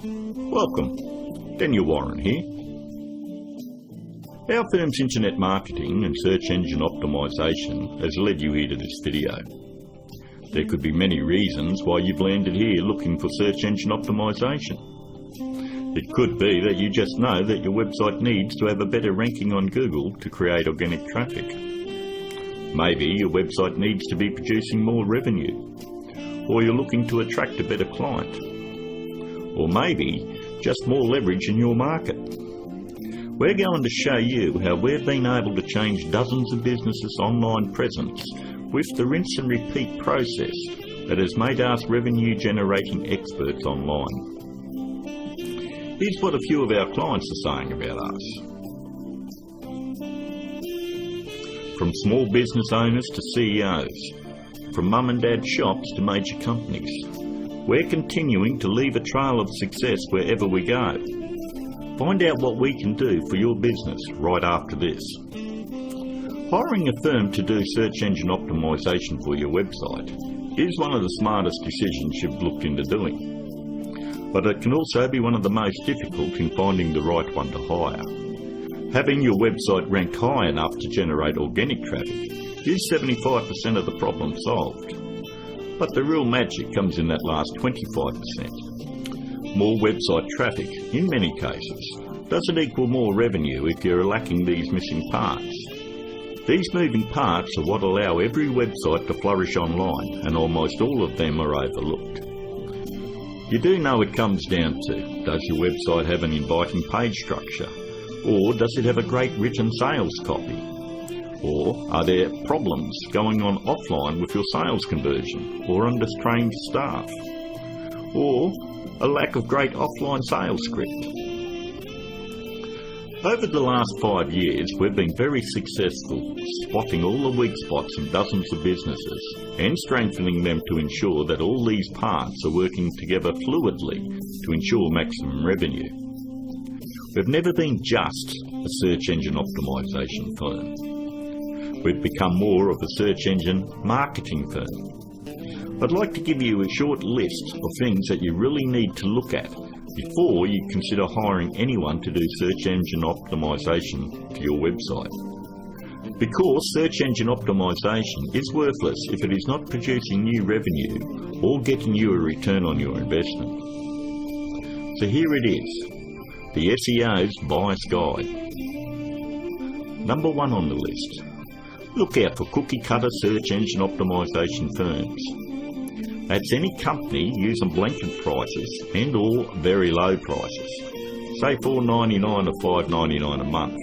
Welcome, Daniel Warren here. Our firm's internet marketing and search engine optimisation has led you here to this video. There could be many reasons why you've landed here looking for search engine optimisation. It could be that you just know that your website needs to have a better ranking on Google to create organic traffic. Maybe your website needs to be producing more revenue, or you're looking to attract a better client, or maybe just more leverage in your market. We're going to show you how we've been able to change dozens of businesses' online presence with the rinse and repeat process that has made us revenue generating experts online. Here's what a few of our clients are saying about us. From small business owners to CEOs, from mum and dad shops to major companies, we're continuing to leave a trail of success wherever we go. Find out what we can do for your business right after this. Hiring a firm to do search engine optimisation for your website is one of the smartest decisions you've looked into doing. But it can also be one of the most difficult in finding the right one to hire. Having your website rank high enough to generate organic traffic is 75% of the problem solved. But the real magic comes in that last 25%. More website traffic, in many cases, doesn't equal more revenue if you're lacking these missing parts. These moving parts are what allow every website to flourish online, and almost all of them are overlooked. You do know it comes down to, does your website have an inviting page structure? Or does it have a great written sales copy? Or are there problems going on offline with your sales conversion, or undertrained staff? Or a lack of great offline sales script? Over the last 5 years, we've been very successful spotting all the weak spots in dozens of businesses and strengthening them to ensure that all these parts are working together fluidly to ensure maximum revenue. We've never been just a search engine optimisation firm. We've become more of a search engine marketing firm. I'd like to give you a short list of things that you really need to look at before you consider hiring anyone to do search engine optimisation for your website. Because search engine optimisation is worthless if it is not producing new revenue or getting you a return on your investment. So here it is, the SEO's Buyer's Guide. Number 1 on the list. Look out for cookie-cutter search engine optimisation firms. That's any company using blanket prices and or very low prices, say $4.99 or $5.99 a month.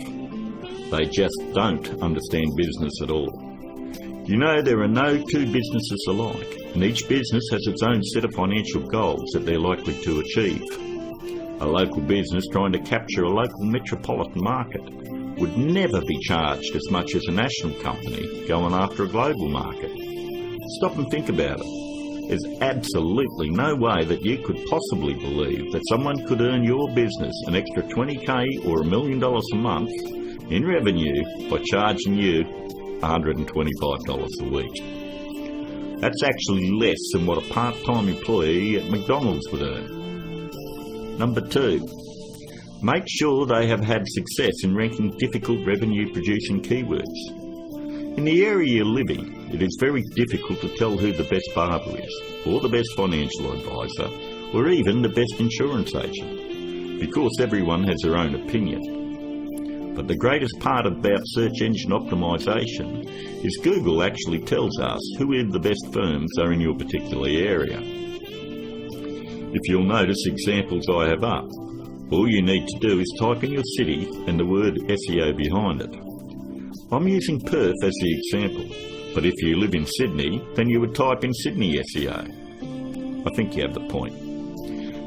They just don't understand business at all. You know, there are no two businesses alike, and each business has its own set of financial goals that they're likely to achieve. A local business trying to capture a local metropolitan market would never be charged as much as a national company going after a global market. Stop and think about it. There's absolutely no way that you could possibly believe that someone could earn your business an extra $20,000 or $1 million a month in revenue by charging you $125 a week. That's actually less than what a part-time employee at McDonald's would earn. Number 2. Make sure they have had success in ranking difficult revenue-producing keywords. In the area you're living, it is very difficult to tell who the best barber is, or the best financial advisor, or even the best insurance agent, because everyone has their own opinion. But the greatest part about search engine optimisation is Google actually tells us who the best firms are in your particular area. If you'll notice examples I have up, all you need to do is type in your city and the word SEO behind it. I'm using Perth as the example, but if you live in Sydney, then you would type in Sydney SEO. I think you have the point.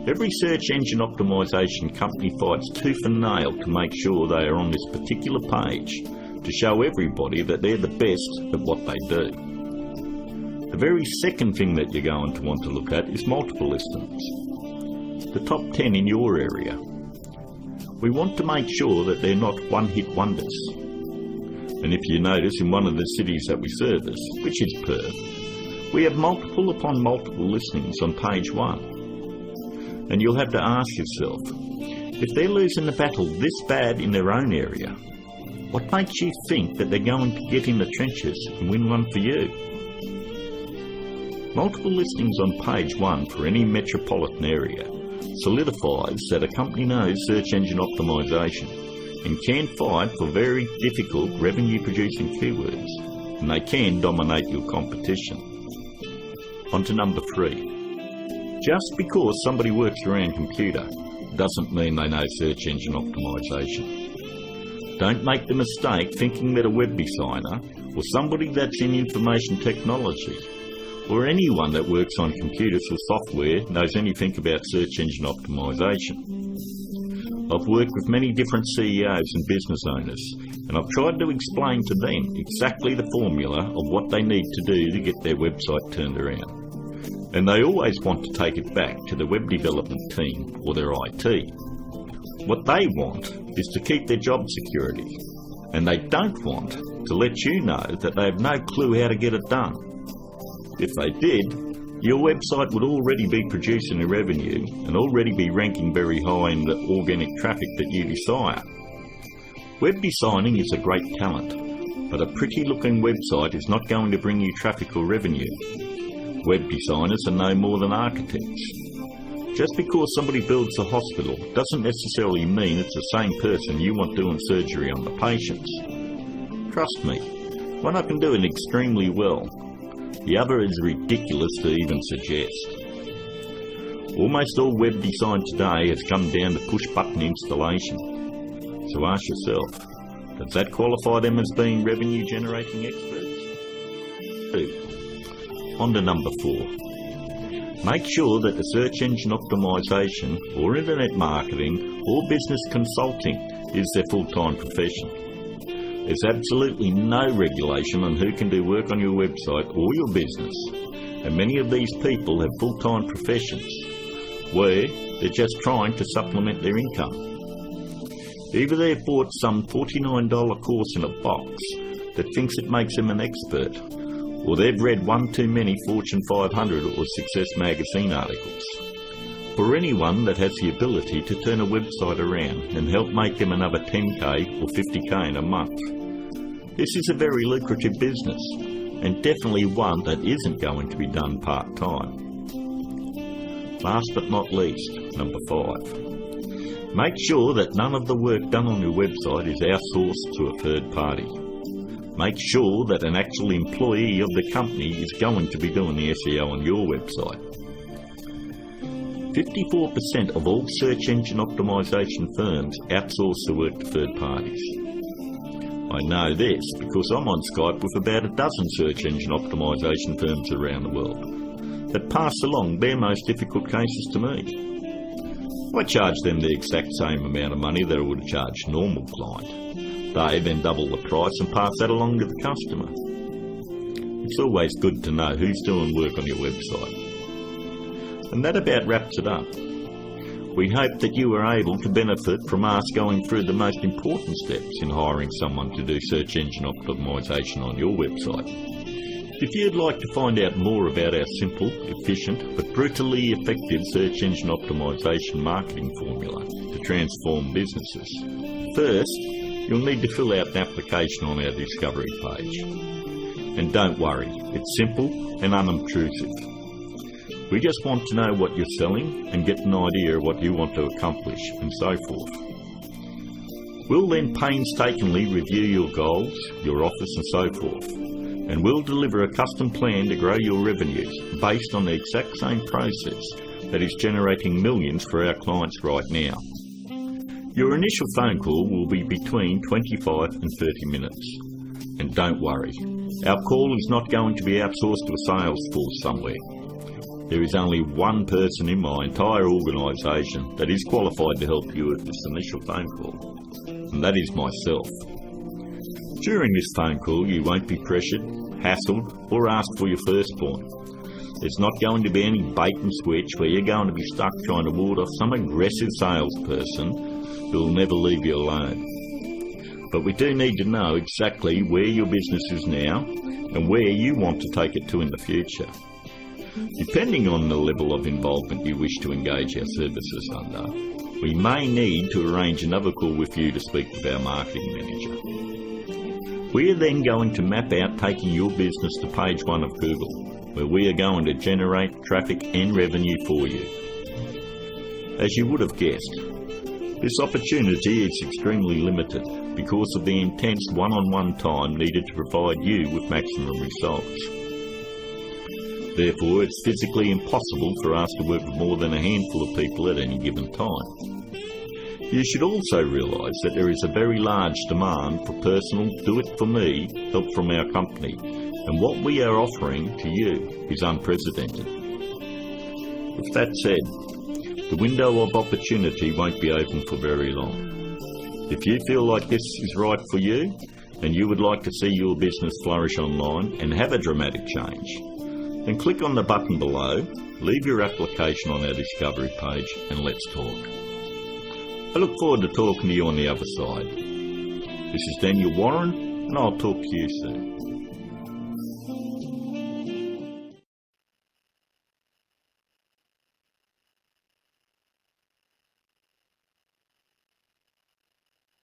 Every search engine optimisation company fights tooth and nail to make sure they are on this particular page to show everybody that they're the best at what they do. The very second thing that you're going to want to look at is multiple listings. The top 10 in your area. We want to make sure that they're not one-hit wonders. And if you notice, in one of the cities that we service, which is Perth, we have multiple upon multiple listings on page 1. And you'll have to ask yourself, if they're losing the battle this bad in their own area, what makes you think that they're going to get in the trenches and win one for you? Multiple listings on page 1 for any metropolitan area solidifies that a company knows search engine optimisation and can fight for very difficult revenue-producing keywords, and they can dominate your competition. On to number 3. Just because somebody works around computer doesn't mean they know search engine optimisation. Don't make the mistake thinking that a web designer or somebody that's in information technology or anyone that works on computers or software knows anything about search engine optimisation. I've worked with many different CEOs and business owners, and I've tried to explain to them exactly the formula of what they need to do to get their website turned around. And they always want to take it back to the web development team or their IT. What they want is to keep their job security, and they don't want to let you know that they have no clue how to get it done. If they did, your website would already be producing a revenue and already be ranking very high in the organic traffic that you desire. Web designing is a great talent, but a pretty looking website is not going to bring you traffic or revenue. Web designers are no more than architects. Just because somebody builds a hospital doesn't necessarily mean it's the same person you want doing surgery on the patients. Trust me, one I can do it extremely well. The other is ridiculous to even suggest. Almost all web design today has come down to push-button installation. So ask yourself, does that qualify them as being revenue-generating experts? 2. On to number 4. Make sure that the search engine optimisation or internet marketing or business consulting is their full-time profession. There's absolutely no regulation on who can do work on your website or your business, and many of these people have full-time professions where they're just trying to supplement their income. Either they've bought some $49 course in a box that thinks it makes them an expert, or they've read one too many Fortune 500 or Success magazine articles. For anyone that has the ability to turn a website around and help make them another 10k or 50k in a month, this is a very lucrative business, and definitely one that isn't going to be done part-time. Last but not least, number 5. Make sure that none of the work done on your website is outsourced to a third party. Make sure that an actual employee of the company is going to be doing the SEO on your website. 54% of all search engine optimisation firms outsource the work to third parties. I know this because I'm on Skype with about a dozen search engine optimisation firms around the world that pass along their most difficult cases to me. I charge them the exact same amount of money that I would charge a normal client. They then double the price and pass that along to the customer. It's always good to know who's doing work on your website. And that about wraps it up. We hope that you are able to benefit from us going through the most important steps in hiring someone to do search engine optimisation on your website. If you'd like to find out more about our simple, efficient but brutally effective search engine optimisation marketing formula to transform businesses, first you'll need to fill out an application on our discovery page. And don't worry, it's simple and unobtrusive. We just want to know what you're selling and get an idea of what you want to accomplish and so forth. We'll then painstakingly review your goals, your offers and so forth, and we'll deliver a custom plan to grow your revenues based on the exact same process that is generating millions for our clients right now. Your initial phone call will be between 25 and 30 minutes. And don't worry, our call is not going to be outsourced to a sales force somewhere. There is only one person in my entire organisation that is qualified to help you with this initial phone call, and that is myself. During this phone call you won't be pressured, hassled or asked for your firstborn. There's not going to be any bait and switch where you're going to be stuck trying to ward off some aggressive salesperson who will never leave you alone. But we do need to know exactly where your business is now and where you want to take it to in the future. Depending on the level of involvement you wish to engage our services under, we may need to arrange another call with you to speak with our marketing manager. We are then going to map out taking your business to page 1 of Google, where we are going to generate traffic and revenue for you. As you would have guessed, this opportunity is extremely limited because of the intense one-on-one time needed to provide you with maximum results. Therefore, it's physically impossible for us to work with more than a handful of people at any given time. You should also realise that there is a very large demand for personal do-it-for-me help from our company, and what we are offering to you is unprecedented. With that said, the window of opportunity won't be open for very long. If you feel like this is right for you, and you would like to see your business flourish online and have a dramatic change, then click on the button below, leave your application on our discovery page, and let's talk. I look forward to talking to you on the other side. This is Daniel Warren, and I'll talk to you soon.